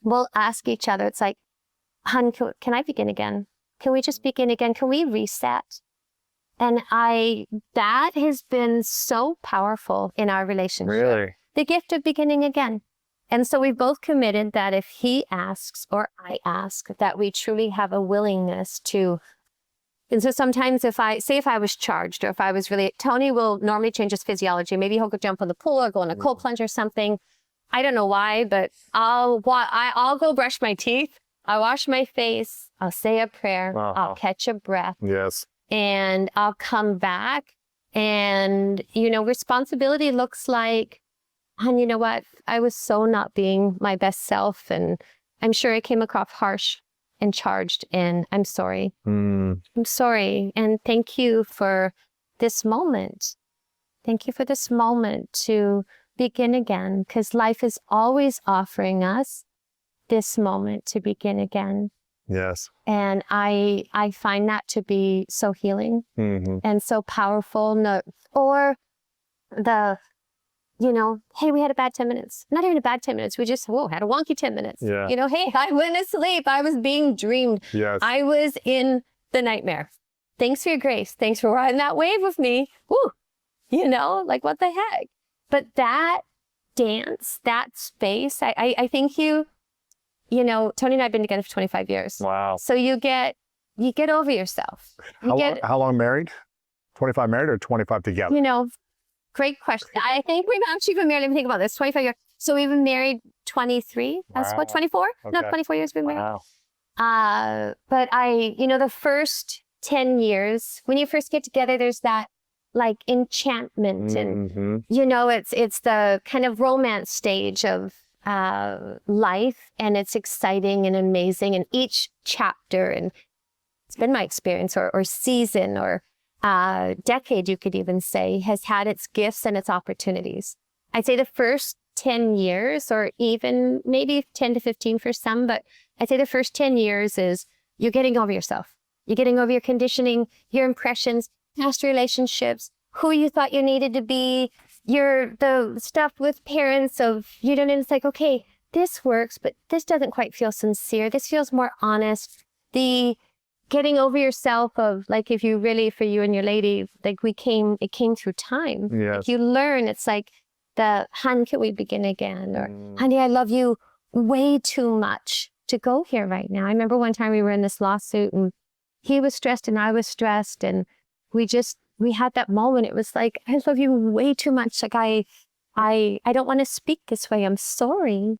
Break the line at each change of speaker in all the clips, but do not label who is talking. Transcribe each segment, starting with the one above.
we'll ask each other, it's like, "Hun, can I begin again? Can we just begin again? Can we reset?" And that has been so powerful in our relationship.
Really?
The gift of beginning again. And so we've both committed that if he asks or I ask, that we truly have a willingness to. And so sometimes if I was charged or if I was really, Tony will normally change his physiology. Maybe he'll go jump on the pool or go in a cold plunge or something. I don't know why, but I'll go brush my teeth. I'll wash my face. I'll say a prayer. I'll catch a breath.
Yes.
And I'll come back. And, you know, responsibility looks like, and you know what? I was so not being my best self. And I'm sure I came across harsh and charged. And I'm sorry. I'm sorry. And thank you for this moment. Thank you for this moment to begin again. Because life is always offering us this moment to begin again.
Yes.
And I find that to be so healing and so powerful. Or the, you know, hey, we had a bad 10 minutes. Not even a bad 10 minutes. We just, had a wonky 10 minutes.
Yeah.
You know, hey, I went to sleep. I was being dreamed.
Yes.
I was in the nightmare. Thanks for your grace. Thanks for riding that wave with me. Woo. You know, like what the heck? But that dance, that space, I think you know, Tony and I have been together for 25 years.
Wow.
So you get over yourself.
How long married? 25 married or 25 together?
You know, great question. I think we've actually been married, let me think about this, 25 years. So we've been married 23, that's what, 24?
Okay.
No, 24 years we've been married.
Wow.
But you know, the first 10 years, when you first get together, there's that like enchantment and, you know, it's the kind of romance stage of life, and it's exciting and amazing. And each chapter, and it's been my experience, or season, or decade, you could even say, has had its gifts and its opportunities. I'd say the first 10 years, or even maybe 10 to 15 for some, but I'd say the first 10 years is you're getting over yourself. You're getting over your conditioning, your impressions, past relationships, who you thought you needed to be, the stuff with parents of, you don't know, it's like, okay, this works, but this doesn't quite feel sincere. This feels more honest. The getting over yourself of, like, if you really, for you and your lady, like it came through time.
Yes.
Like you learn, it's like hun, can we begin again? Or, honey, I love you way too much to go here right now. I remember one time we were in this lawsuit and he was stressed and I was stressed, and we had that moment. It was like, I love you way too much. Like I don't want to speak this way. I'm sorry.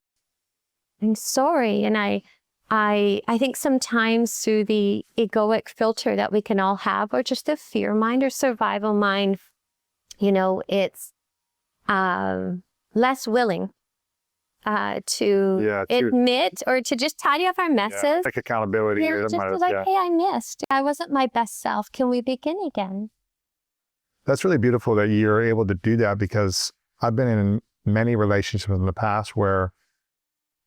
I'm sorry. And I think sometimes through the egoic filter that we can all have, or just the fear mind or survival mind, you know, it's less willing to admit or to just tidy up our messes.
Take accountability.
Yeah, just like, hey, I missed. I wasn't my best self. Can we begin again?
That's really beautiful that you're able to do that, because I've been in many relationships in the past where,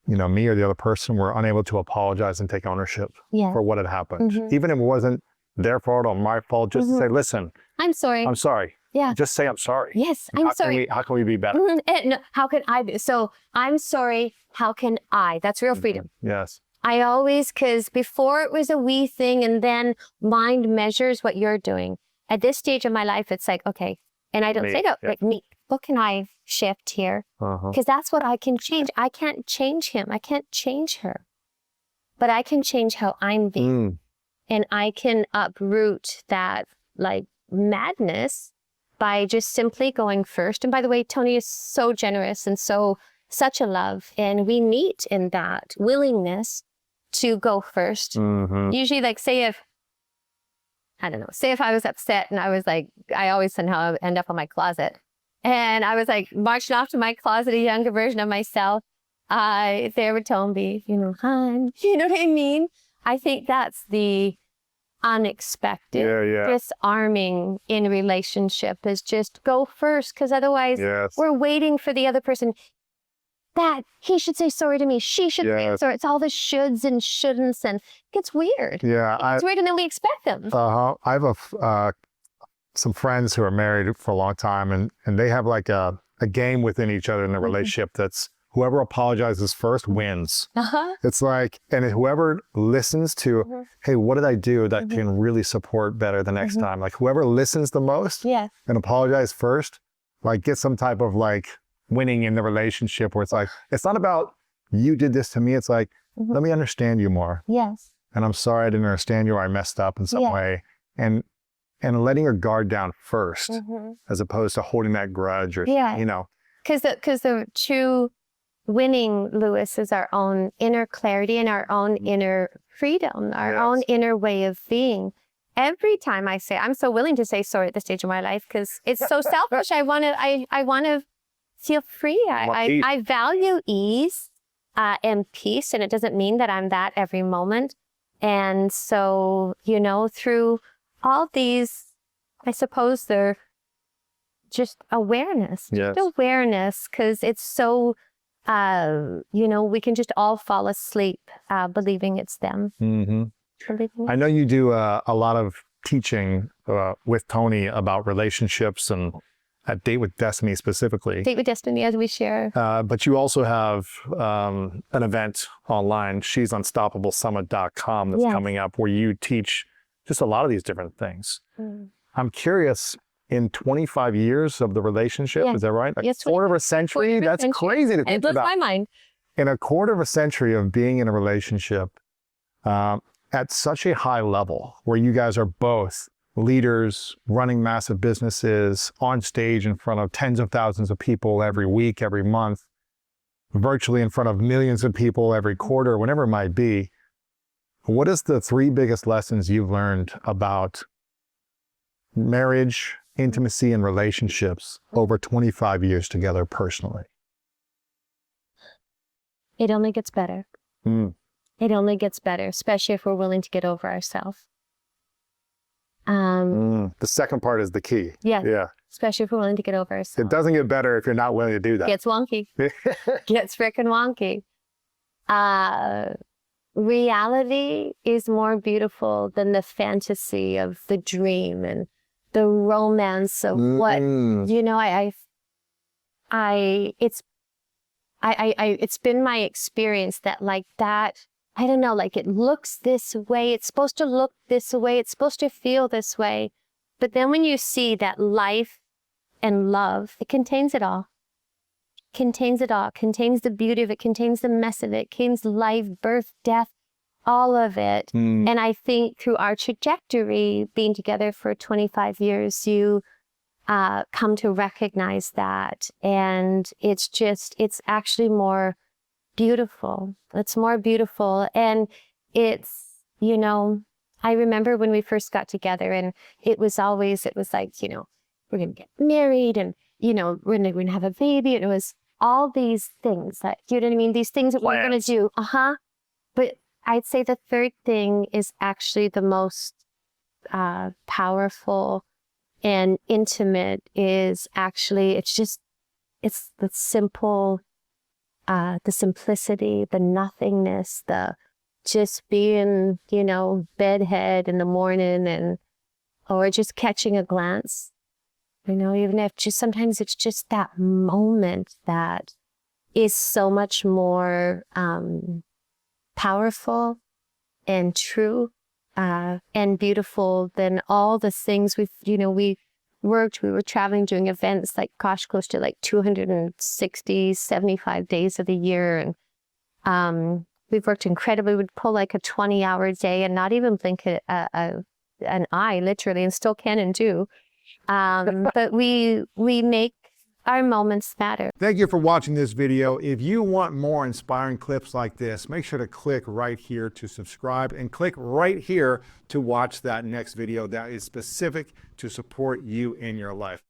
you know, me or the other person were unable to apologize and take ownership for what had happened. Even if it wasn't their fault or my fault, just to say, listen,
I'm sorry.
I'm sorry.
Yeah.
Just say, I'm sorry.
Yes, I'm sorry.
How can we be better?
No, how can I be? So I'm sorry. How can I? That's real freedom.
Yes.
I always, because before it was a we thing, and then mind measures what you're doing. At this stage of my life, it's like, okay, and I don't say that, like me, what can I shift here? Because that's what I can change. I can't change him. I can't change her. But I can change how I'm being. And I can uproot that like madness by just simply going first. And by the way, Tony is so generous and such a love. And we meet in that willingness to go first. Usually, like, say if I was upset and I was like, I always somehow end up on my closet. And I was like marching off to my closet, a younger version of myself. There would tell me, you know, hun, you know what I mean? I think that's the unexpected, disarming in relationship, is just go first. Because otherwise we're waiting for the other person. That he should say sorry to me. She should say sorry. It's all the shoulds and shouldn'ts, and it gets weird. It's weird, and then we expect them.
I have some friends who are married for a long time, and they have like a game within each other in the relationship that's, whoever apologizes first wins. It's like, and whoever listens to, hey, what did I do that can really support better the next time? Like whoever listens the most and apologize first, like get some type of like winning in the relationship where it's like, it's not about you did this to me. It's like, let me understand you more.
Yes.
And I'm sorry I didn't understand you or I messed up in some way. And letting your guard down first as opposed to holding that grudge or, you know.
Because the true winning, Lewis, is our own inner clarity and our own inner freedom, our own inner way of being. Every time I say, I'm so willing to say sorry at this stage of my life because it's so selfish. I want to feel free. I value ease and peace, and it doesn't mean that I'm that every moment. And so, you know, through all these, I suppose they're just awareness, awareness, because it's so, you know, we can just all fall asleep believing it's them.
I know you do a lot of teaching with Tony about relationships and at Date with Destiny specifically.
Date with Destiny, as we share.
But you also have an event online, she'sunstoppablesummit.com, that's coming up where you teach just a lot of these different things. I'm curious, in 25 years of the relationship, is that right? A quarter of a century? That's crazy to think about.
It blows my mind.
In a quarter of a century of being in a relationship at such a high level where you guys are both leaders, running massive businesses, on stage in front of tens of thousands of people every week, every month, virtually in front of millions of people every quarter, whenever it might be. What is the 3 biggest lessons you've learned about marriage, intimacy, and relationships over 25 years together personally?
It only gets better. It only gets better, especially if we're willing to get over ourselves.
The second part is the key.
Yeah. Especially if we're willing to get over ourselves.
It doesn't get better if you're not willing to do that.
Gets wonky. Gets frickin' wonky. Reality is more beautiful than the fantasy of the dream and the romance of what, you know, it's been my experience that like that, I don't know, like it looks this way, it's supposed to look this way, it's supposed to feel this way. But then when you see that life and love, it contains it all. Contains it all, contains the beauty of it, contains the mess of it, contains life, birth, death, all of it. And I think through our trajectory, being together for 25 years, you come to recognize that. And it's actually more beautiful. It's more beautiful. And it's, you know, I remember when we first got together and it was like, you know, we're going to get married and, you know, we're going to have a baby. And it was all these things that, you know what I mean? These things that we're going to do. But I'd say the third thing is actually the most powerful and intimate is actually, it's the simple, the simplicity, the nothingness, the just being, you know, bedhead in the morning or just catching a glance. You know, even if sometimes it's just that moment that is so much more powerful and true and beautiful than all the things we were traveling, doing events like, gosh, close to like 260, 75 days of the year. And we've worked incredibly. We'd pull like a 20-hour day and not even blink an eye, literally, and still can and do. But we make our moments matter.
Thank you for watching this video. If you want more inspiring clips like this, make sure to click right here to subscribe and click right here to watch that next video that is specific to support you in your life.